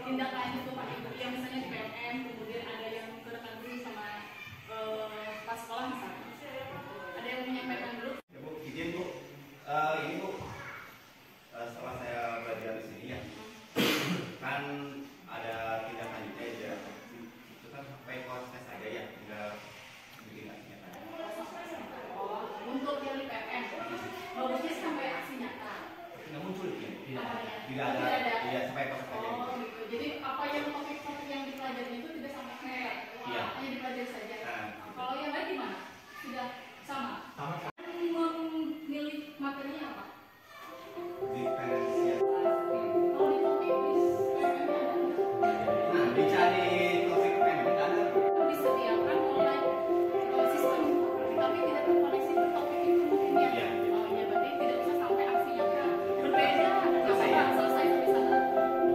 tindak lanjut Bapak Ibu yang misalnya di PMM, kemudian ada yang ke rekan guru sama pas sekolah misalnya. Ada yang menyampaikan dulu? Ya Bu, izin Bu. Ini Bu, setelah saya belajar di sini ya, kan ada tindak lanjutnya ya. Itu kan sampai proses saja ya, tinggal bikin aksi nyata. Untuk yang di PMM, bagusnya sampai aksi nyata. Tidak muncul ya? Tidak ada. Tidak sampai proses saja. Oh gitu. Jadi apa yang topik-topik yang dipelajari itu tidak sampai kayak hanya dipelajari saja. Kalau yang lain gimana? Sudah sama? Sama. Memilih materinya apa? Diferensiasi. Kalau di topik PMM ada nggak? Nah, dicari topik PMM ada. Disediakan oleh sistem, tapi tidak terkoneksi ke topik itu mungkin ya. Iya. Oh iya, berarti tidak usah sampai aksi nyata. Berbeda, selesai di sana.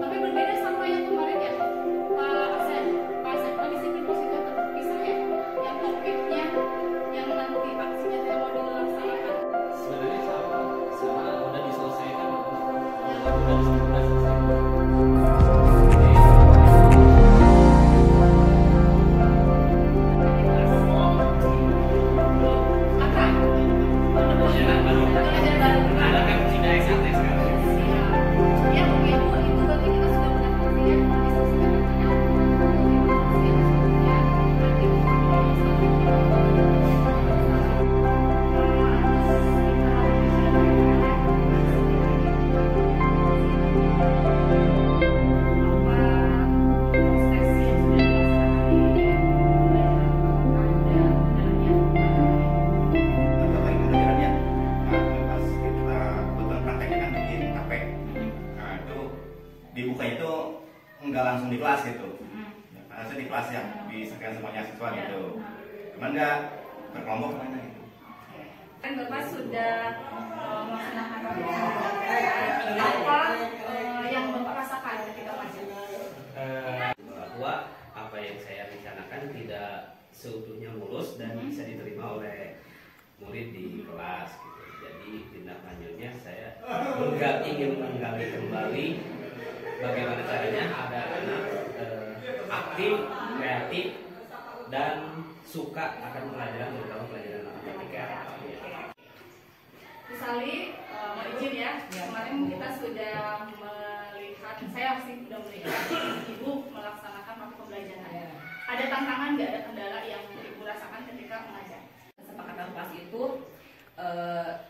Tapi berbeda sama yang kemarin ya, Pak Asep, disiplin positif tetap bisa ya. Yang topiknya, yang nanti aksi nyata yang mau dilaksanakan. Sebenarnya sama udah diselesaikan, udah selesai. Dibuka itu enggak langsung di kelas gitu, harusnya di kelas ya, disampaikan semuanya siswa gitu, cuman enggak berkelompok mana gitu. Kan Bapak sudah melaksanakan apa yang Bapak rasakan ketika belajar? Bahwa apa yang saya rencanakan tidak seutuhnya mulus dan bisa diterima oleh murid di kelas gitu. Jadi tindak lanjutnya saya ingin menggali kembali bagaimana caranya ada anak aktif, kreatif, dan suka akan pelajaran, terutama pelajaran matematika. Bu Sali, mau izin ya, kemarin kita sudah melihat, saya sih sudah melihat Ibu melaksanakan waktu pembelajaran. Ada tantangan nggak, ada kendala yang Ibu rasakan ketika mengajar? Kesepakatan kelas itu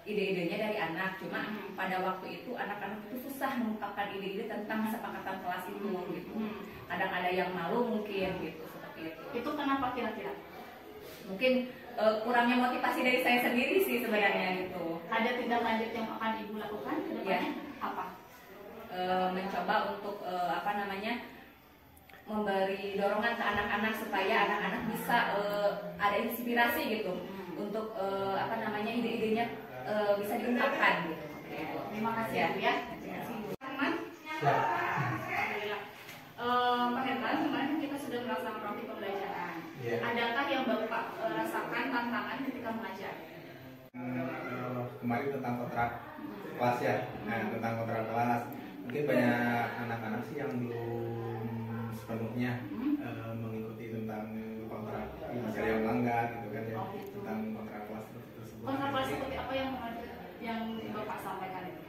ide-idenya dari anak, cuma pada waktu itu anak-anak itu susah mengungkapkan ide-ide tentang kesepakatan kelas itu gitu. Kadang ada yang malu mungkin gitu, seperti itu. Itu kenapa kira-kira? Mungkin kurangnya motivasi dari saya sendiri sih sebenarnya gitu. Ada tindak lanjut yang akan Ibu lakukan ke depannya? Apa? Mencoba untuk memberi dorongan ke anak-anak supaya anak-anak bisa ada inspirasi gitu untuk ide-idenya bisa diungkapkan gitu. Terima kasih ya, Bu ya. Terima kasih Bu. Herman? Alhamdulillah. Pak Herman, kemarin kita sudah melaksanakan praktik pembelajaran. Adakah yang Bapak rasakan tantangan ketika mengajar? Kemarin tentang kontrak kelas ya, tentang kontrak kelas. Mungkin banyak anak-anak sih yang belum sepenuhnya mengikuti tentang kontrak, masih ada yang melanggar gitu kan ya, tentang kontrak kelas tersebut. Kontrak kelas seperti apa yang Bapak sampaikan itu?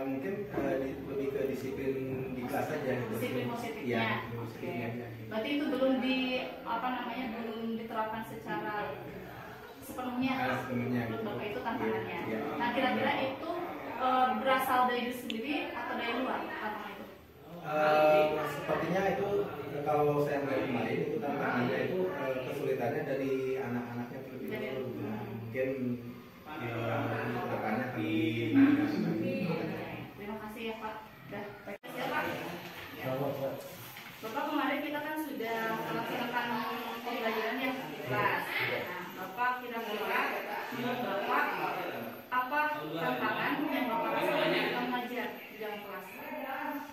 Mungkin lebih ke disiplin di kelas saja. Disiplin positifnya. Ya, positifnya. Berarti itu belum belum diterapkan secara sepenuhnya. Sepenuhnya. Menurut Bapak itu tantangannya. Ya. Nah, kira-kira itu berasal dari diri sendiri atau dari luar tantangan itu? Sepertinya itu kalau saya melihat kemarin itu tantangannya itu kesulitannya dari anak-anaknya terlebih dahulu. Mungkin kedepannya Terima kasih ya Pak. Ya Pak. Ya. Bapak kemarin kita kan sudah melaksanakan pembelajaran yang di kelas. Nah, Bapak kira-kira menurut Bapak apa tantangan yang Bapak rasakan ketika mengajar di dalam kelas?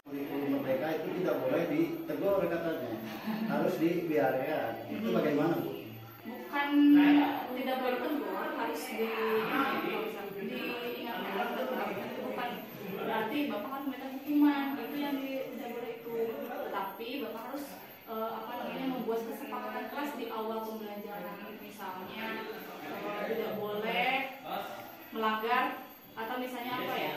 Kurikulum mereka itu tidak boleh ditegur katanya, harus dibiarkan. Itu bagaimana Bu? Bukan tidak boleh ditegur, harus diingatkan. Bukan berarti Bapak harus minta hukuman, itu yang tidak boleh itu. awal pembelajaran, misalnya tidak boleh melanggar atau misalnya apa ya,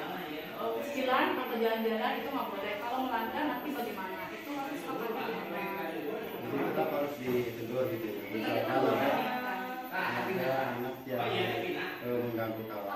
cicilan atau jalan-jalan itu nggak boleh. Kalau melanggar nanti bagaimana? Itu harus apa bagaimana? Jadi tetap harus ditegur gitu ya. Misalkan ada anak yang mengganggu kawan